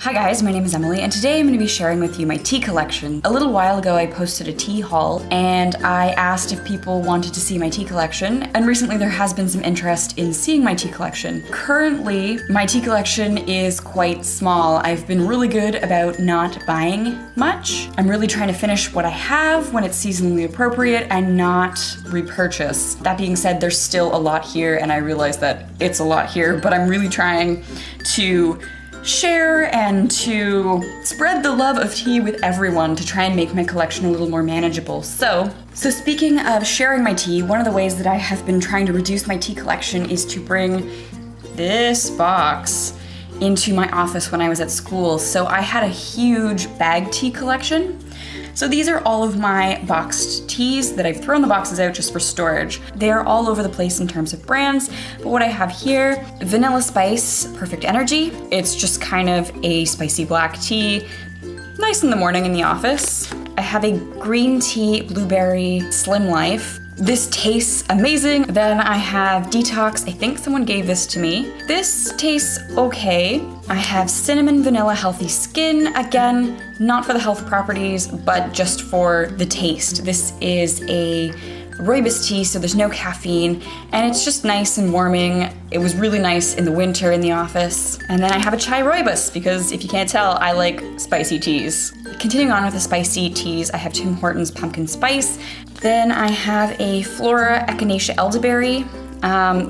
Hi guys, my name is Emily, and today I'm going to be sharing with you my tea collection. A little while ago I posted a tea haul, and I asked if people wanted to see my tea collection, and recently there has been some interest in seeing my tea collection. Currently, my tea collection is quite small. I've been really good about not buying much. I'm really trying to finish what I have when it's seasonally appropriate and not repurchase. That being said, there's still a lot here, and I realize that it's a lot here, but I'm really trying to share and to spread the love of tea with everyone to try and make my collection a little more manageable. So speaking of sharing my tea, one of the ways that I have been trying to reduce my tea collection is to bring this box into my office when I was at school. So I had a huge bag tea collection. So these are all of my boxed teas that I've thrown the boxes out just for storage. They are all over the place in terms of brands, but what I have here, Vanilla Spice Perfect Energy. It's just kind of a spicy black tea, nice in the morning in the office. I have a green tea blueberry Slim Life. This tastes amazing. Then I have Detox. I think someone gave this to me. This tastes okay. I have Cinnamon Vanilla Healthy Skin. Again, not for the health properties, but just for the taste. This is a rooibos tea, so there's no caffeine, and it's just nice and warming. It was really nice in the winter in the office. And then I have a chai rooibos, because if you can't tell, I like spicy teas. Continuing on with the spicy teas, I have Tim Hortons Pumpkin Spice. Then I have a Flora Echinacea Elderberry.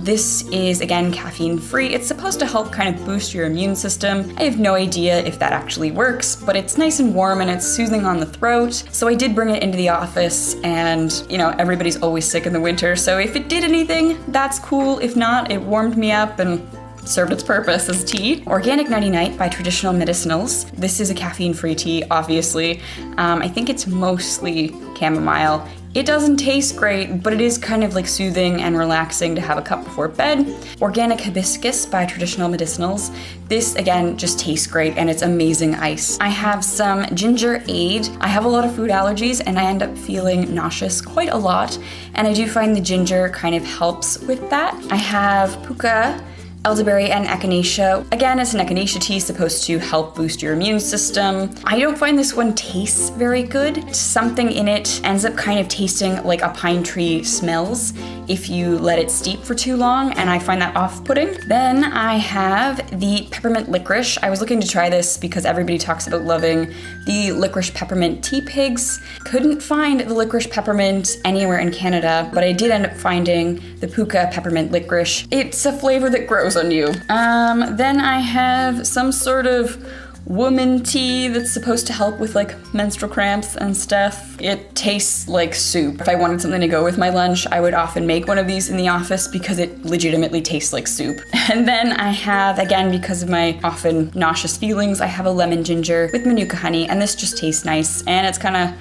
This is, again, caffeine-free. It's supposed to help kind of boost your immune system. I have no idea if that actually works, but it's nice and warm and it's soothing on the throat. So I did bring it into the office, and, you know, everybody's always sick in the winter, so if it did anything, that's cool. If not, it warmed me up and served its purpose as tea. Organic Nighty Night by Traditional Medicinals. This is a caffeine-free tea, obviously. I think it's mostly chamomile. It doesn't taste great, but it is kind of like soothing and relaxing to have a cup before bed. Organic Hibiscus by Traditional Medicinals. This, again, just tastes great, and it's amazing ice. I have some Ginger Aid. I have a lot of food allergies, and I end up feeling nauseous quite a lot, and I do find the ginger kind of helps with that. I have Puka, Elderberry, and Echinacea. Again, it's an echinacea tea supposed to help boost your immune system. I don't find this one tastes very good. Something in it ends up kind of tasting like a pine tree smells if you let it steep for too long, and I find that off-putting. Then I have the Peppermint Licorice. I was looking to try this because everybody talks about loving the licorice peppermint tea pigs. Couldn't find the licorice peppermint anywhere in Canada, but I did end up finding the Puka Peppermint Licorice. It's a flavor that grows on you. Then I have some sort of woman tea that's supposed to help with like menstrual cramps and stuff. It tastes like soup. If I wanted something to go with my lunch, I would often make one of these in the office because it legitimately tastes like soup. And then I have, again, because of my often nauseous feelings, I have a lemon ginger with manuka honey, and this just tastes nice, and it's kind of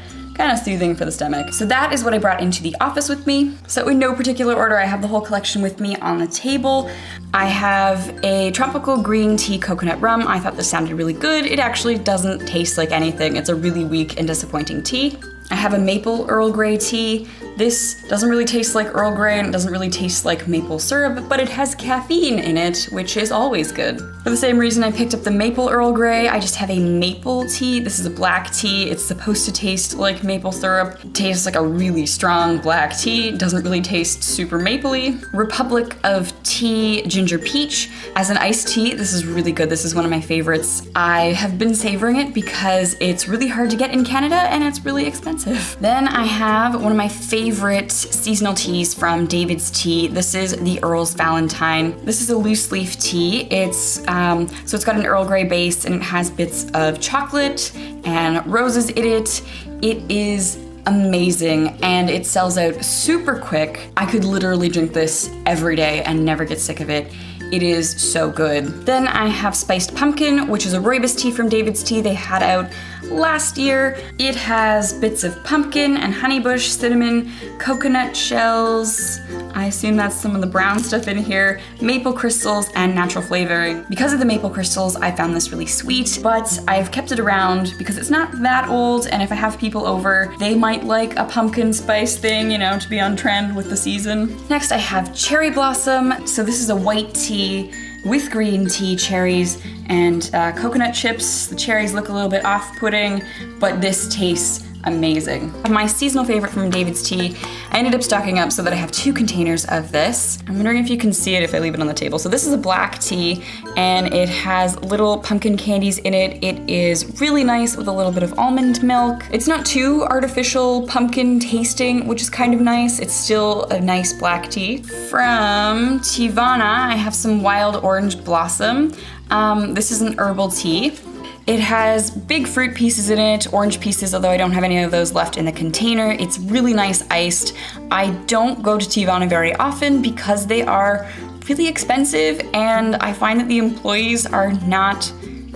soothing for the stomach. So that is what I brought into the office with me. So in no particular order, I have the whole collection with me on the table. I have a tropical green tea coconut rum. I thought this sounded really good. It actually doesn't taste like anything. It's a really weak and disappointing tea. I have a maple Earl Grey tea. This doesn't really taste like Earl Grey, and it doesn't really taste like maple syrup, but it has caffeine in it, which is always good. For the same reason I picked up the maple Earl Grey, I just have a maple tea. This is a black tea. It's supposed to taste like maple syrup. It tastes like a really strong black tea. It doesn't really taste super mapley. Republic of Tea Ginger Peach. As an iced tea, this is really good. This is one of my favorites. I have been savoring it because it's really hard to get in Canada and it's really expensive. Then I have one of my favorite seasonal teas from David's Tea. This is the Earl's Valentine. This is a loose leaf tea. It's so it's got an Earl Grey base, and it has bits of chocolate and roses in it. It is amazing, and it sells out super quick. I could literally drink this every day and never get sick of it. It is so good. Then I have Spiced Pumpkin, which is a rooibos tea from David's Tea they had out last year. It has bits of pumpkin and honeybush, cinnamon, coconut shells. I assume that's some of the brown stuff in here, maple crystals, and natural flavoring. Because of the maple crystals, I found this really sweet, but I've kept it around because it's not that old, and if I have people over, they might like a pumpkin spice thing, you know, to be on trend with the season. Next, I have Cherry Blossom. So this is a white tea with green tea, cherries, and coconut chips. The cherries look a little bit off-putting, but this tastes amazing. My seasonal favorite from David's Tea, I ended up stocking up so that I have 2 containers of this. I'm wondering if you can see it if I leave it on the table. So this is a black tea, and it has little pumpkin candies in it. It is really nice with a little bit of almond milk. It's not too artificial pumpkin tasting, which is kind of nice. It's still a nice black tea. From Teavana, I have some wild orange blossom. This is an herbal tea. It has big fruit pieces in it, orange pieces, although I don't have any of those left in the container. It's really nice iced. I don't go to Teavana very often because they are really expensive, and I find that the employees are not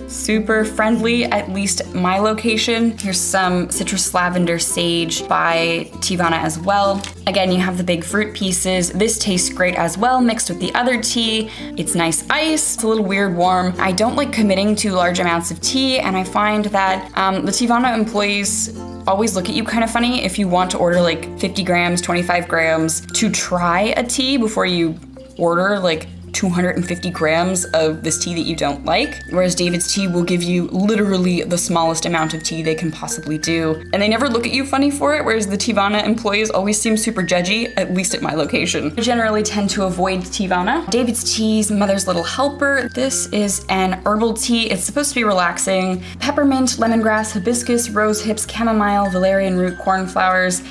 super friendly, at least my location. Here's some citrus lavender sage by Teavana as well. Again, you have the big fruit pieces. This tastes great as well, mixed with the other tea. It's nice ice. It's a little weird warm. I don't like committing to large amounts of tea, and I find that the Teavana employees always look at you kind of funny if you want to order like 50 grams, 25 grams to try a tea before you order like 250 grams of this tea that you don't like, whereas David's Tea will give you literally the smallest amount of tea they can possibly do. And they never look at you funny for it, whereas the Teavana employees always seem super judgy, at least at my location. I generally tend to avoid Teavana. David's Tea's Mother's Little Helper. This is an herbal tea. It's supposed to be relaxing. Peppermint, lemongrass, hibiscus, rose hips, chamomile, valerian root, cornflowers,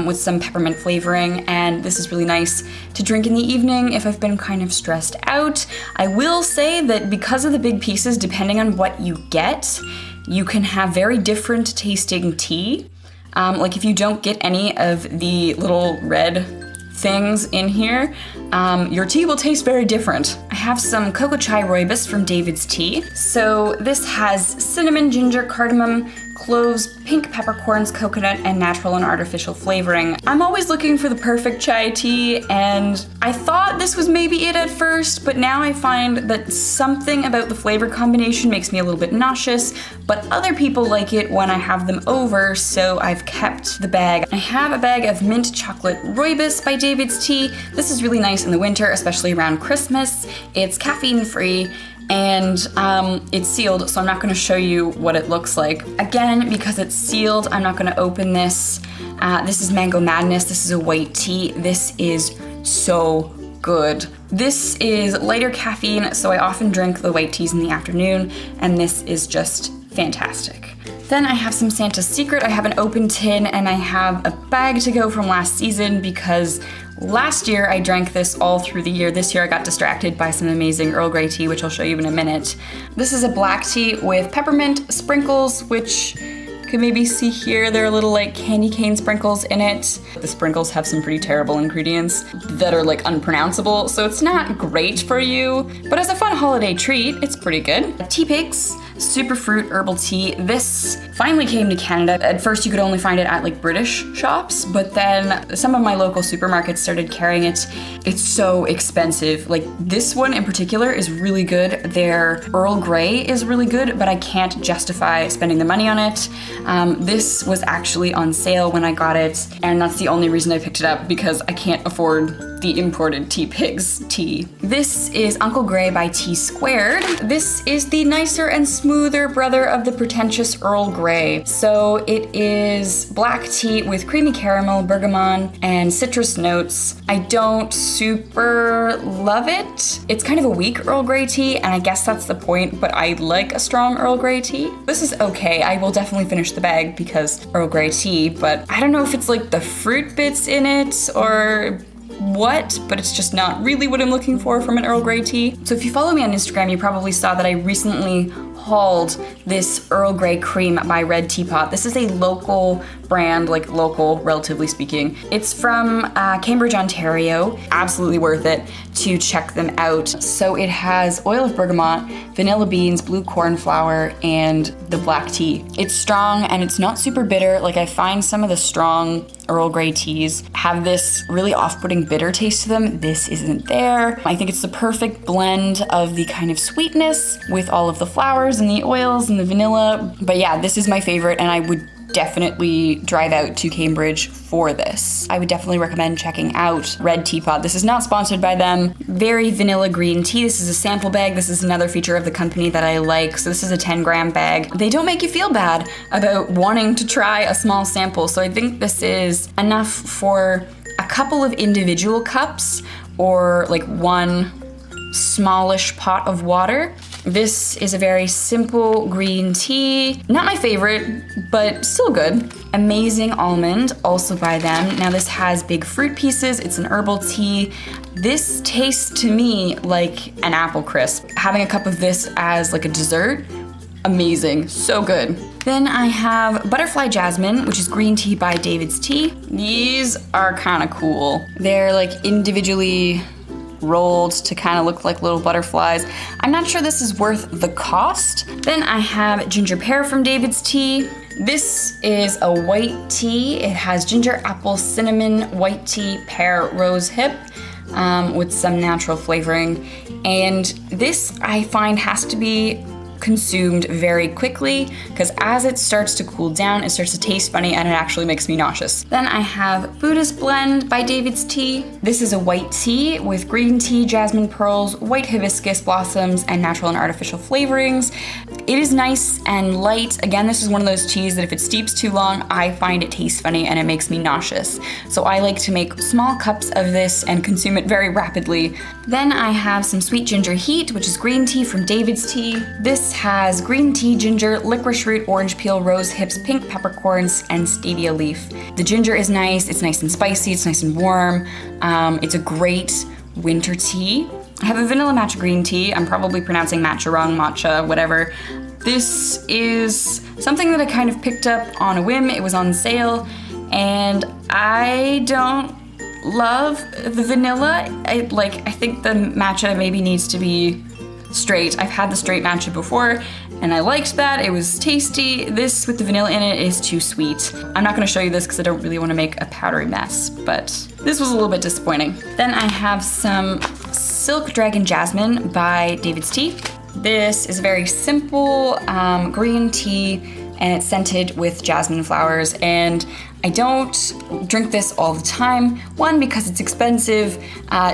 with some peppermint flavoring, and this is really nice to drink in the evening if I've been kind of stressed out. I will say that because of the big pieces, depending on what you get, you can have very different tasting tea. Like if you don't get any of the little red things in here, your tea will taste very different. I have some cocoa chai rooibos from David's Tea. So this has cinnamon, ginger, cardamom, cloves, pink peppercorns, coconut, and natural and artificial flavoring. I'm always looking for the perfect chai tea, and I thought this was maybe it at first, but now I find that something about the flavor combination makes me a little bit nauseous, but other people like it when I have them over, so I've kept the bag. I have a bag of mint chocolate rooibos by David's Tea. This is really nice in the winter, especially around Christmas. It's caffeine-free, and it's sealed, so I'm not gonna show you what it looks like. Again, because it's sealed, I'm not gonna open this. This is Mango Madness. This is a white tea. This is so good. This is lighter caffeine, so I often drink the white teas in the afternoon, and this is just fantastic. Then I have some Santa's Secret. I have an open tin, and I have a bag to go from last season because last year I drank this all through the year. This year I got distracted by some amazing Earl Grey tea, which I'll show you in a minute. This is a black tea with peppermint sprinkles, which you can maybe see here. There are little like candy cane sprinkles in it. The sprinkles have some pretty terrible ingredients that are like unpronounceable, so it's not great for you, but as a fun holiday treat, it's pretty good. Tea Pigs Superfruit Herbal Tea. This finally came to Canada. At first you could only find it at like British shops, but then some of my local supermarkets started carrying it. It's so expensive. Like this one in particular is really good. Their Earl Grey is really good, but I can't justify spending the money on it. This was actually on sale when I got it, and that's the only reason I picked it up, because I can't afford the imported Tea Pigs tea. This is Uncle Grey by Tea Squared. This is the nicer and smoother brother of the pretentious Earl Grey. So it is black tea with creamy caramel, bergamot, and citrus notes. I don't super love it. It's kind of a weak Earl Grey tea, and I guess that's the point, but I like a strong Earl Grey tea. This is okay. I will definitely finish the bag because Earl Grey tea, but I don't know if it's like the fruit bits in it or what, but it's just not really what I'm looking for from an Earl Grey tea. So if you follow me on Instagram, you probably saw that I recently hauled this Earl Grey cream by Red Teapot. This is a local brand, like local, relatively speaking. It's from Cambridge, Ontario. Absolutely worth it to check them out. So it has oil of bergamot, vanilla beans, blue cornflower, and the black tea. It's strong and it's not super bitter. Like I find some of the strong Earl Grey teas have this really off-putting bitter taste to them. This isn't there. I think it's the perfect blend of the kind of sweetness with all of the flowers and the oils and the vanilla. But yeah, this is my favorite, and I would definitely drive out to Cambridge for this. I would definitely recommend checking out Red Teapot. This is not sponsored by them. Very vanilla green tea. This is a sample bag. This is another feature of the company that I like. So this is a 10-gram bag. They don't make you feel bad about wanting to try a small sample. So I think this is enough for a couple of individual cups or like one smallish pot of water. This is a very simple green tea. Not my favorite, but still good. Amazing Almond, also by them. Now this has big fruit pieces. It's an herbal tea. This tastes to me like an apple crisp. Having a cup of this as like a dessert, amazing, so good. Then I have Butterfly Jasmine, which is green tea by David's Tea. These are kind of cool. They're like individually rolled to kind of look like little butterflies. I'm not sure this is worth the cost. Then I have Ginger Pear from David's Tea. This is a white tea. It has ginger, apple, cinnamon, white tea, pear, rose hip, with some natural flavoring. And this I find has to be consumed very quickly because as it starts to cool down, it starts to taste funny and it actually makes me nauseous. Then I have Buddhist Blend by David's Tea. This is a white tea with green tea, jasmine pearls, white hibiscus blossoms, and natural and artificial flavorings. It is nice and light. Again, this is one of those teas that if it steeps too long, I find it tastes funny and it makes me nauseous. So I like to make small cups of this and consume it very rapidly. Then I have some Sweet Ginger Heat, which is green tea from David's Tea. This has green tea, ginger, licorice root, orange peel, rose hips, pink peppercorns, and stevia leaf. The ginger is nice. It's nice and spicy. It's nice and warm. It's a great winter tea. I have a vanilla matcha green tea. I'm probably pronouncing matcha wrong, matcha, whatever. This is something that I kind of picked up on a whim. It was on sale, and I don't love the vanilla. I think the matcha maybe needs to be straight. I've had the straight matcha before, and I liked that. It was tasty. This with the vanilla in it is too sweet. I'm not gonna show you this because I don't really want to make a powdery mess, but this was a little bit disappointing. Then I have some Silk Dragon Jasmine by David's Tea. This is a very simple green tea, and it's scented with jasmine flowers, and I don't drink this all the time. One, because it's expensive.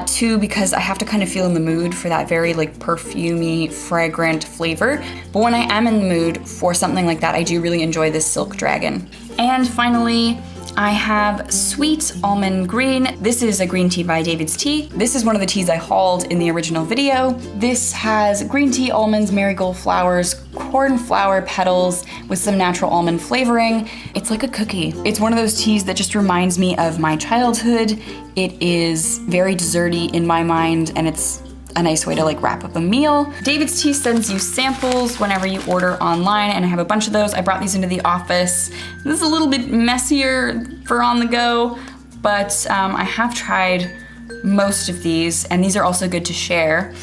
Two, because I have to kind of feel in the mood for that very like perfumey, fragrant flavor. But when I am in the mood for something like that, I do really enjoy this Silk Dragon. And finally, I have Sweet Almond Green. This is a green tea by David's Tea. This is one of the teas I hauled in the original video. This has green tea, almonds, marigold flowers, cornflower petals with some natural almond flavoring. It's like a cookie. It's one of those teas that just reminds me of my childhood. It is very desserty in my mind, and it's a nice way to like wrap up a meal. David's Tea sends you samples whenever you order online, and I have a bunch of those. I brought these into the office. This is a little bit messier for on the go, but I have tried most of these, and these are also good to share.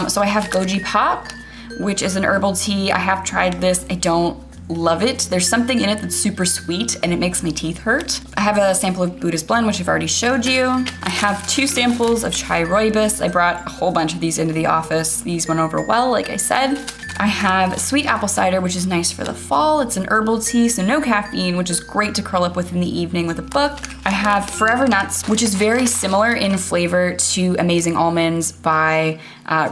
So I have Goji Pop, which is an herbal tea. I have tried this. I don't love it. There's something in it that's super sweet and it makes my teeth hurt. I have a sample of Buddhist Blend, which I've already showed you. I have 2 samples of Chai Rooibos. I brought a whole bunch of these into the office. These went over well, like I said. I have Sweet Apple Cider, which is nice for the fall. It's an herbal tea, so no caffeine, which is great to curl up with in the evening with a book. I have Forever Nuts, which is very similar in flavor to Amazing Almonds by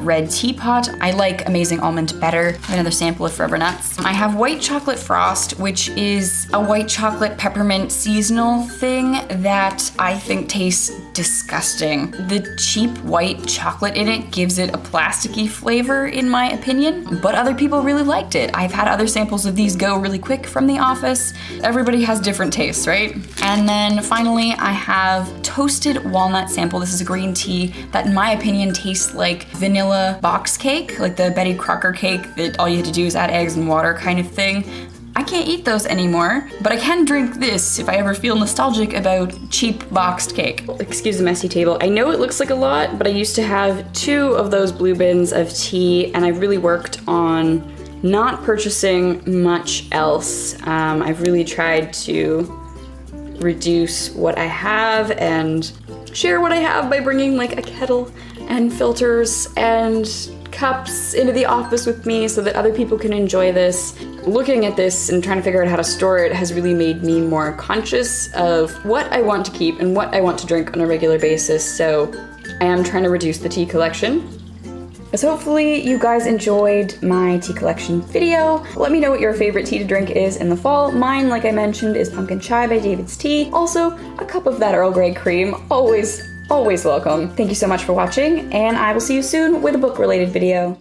Red Teapot. I like Amazing Almond better. I have another sample of Forever Nuts. I have White Chocolate Frost, which is a white chocolate peppermint seasonal thing that I think tastes disgusting. The cheap white chocolate in it gives it a plasticky flavor, in my opinion, but other people really liked it. I've had other samples of these go really quick from the office. Everybody has different tastes, right? And then finally, I have Toasted Walnut Sample. This is a green tea that, in my opinion, tastes like vanilla box cake, like the Betty Crocker cake that all you had to do is add eggs and water kind of thing. I can't eat those anymore, but I can drink this if I ever feel nostalgic about cheap boxed cake. Excuse the messy table. I know it looks like a lot, but I used to have 2 of those blue bins of tea, and I've really worked on not purchasing much else. I've really tried to reduce what I have and share what I have by bringing like a kettle and filters and cups into the office with me so that other people can enjoy this. looking at this and trying to figure out how to store it has really made me more conscious of what I want to keep and what I want to drink on a regular basis, so I am trying to reduce the tea collection. So hopefully you guys enjoyed my tea collection video. Let me know what your favorite tea to drink is in the fall. Mine, like I mentioned, is pumpkin chai by David's Tea. Also, a cup of that Earl Grey cream. Always welcome. Thank you so much for watching, and I will see you soon with a book-related video.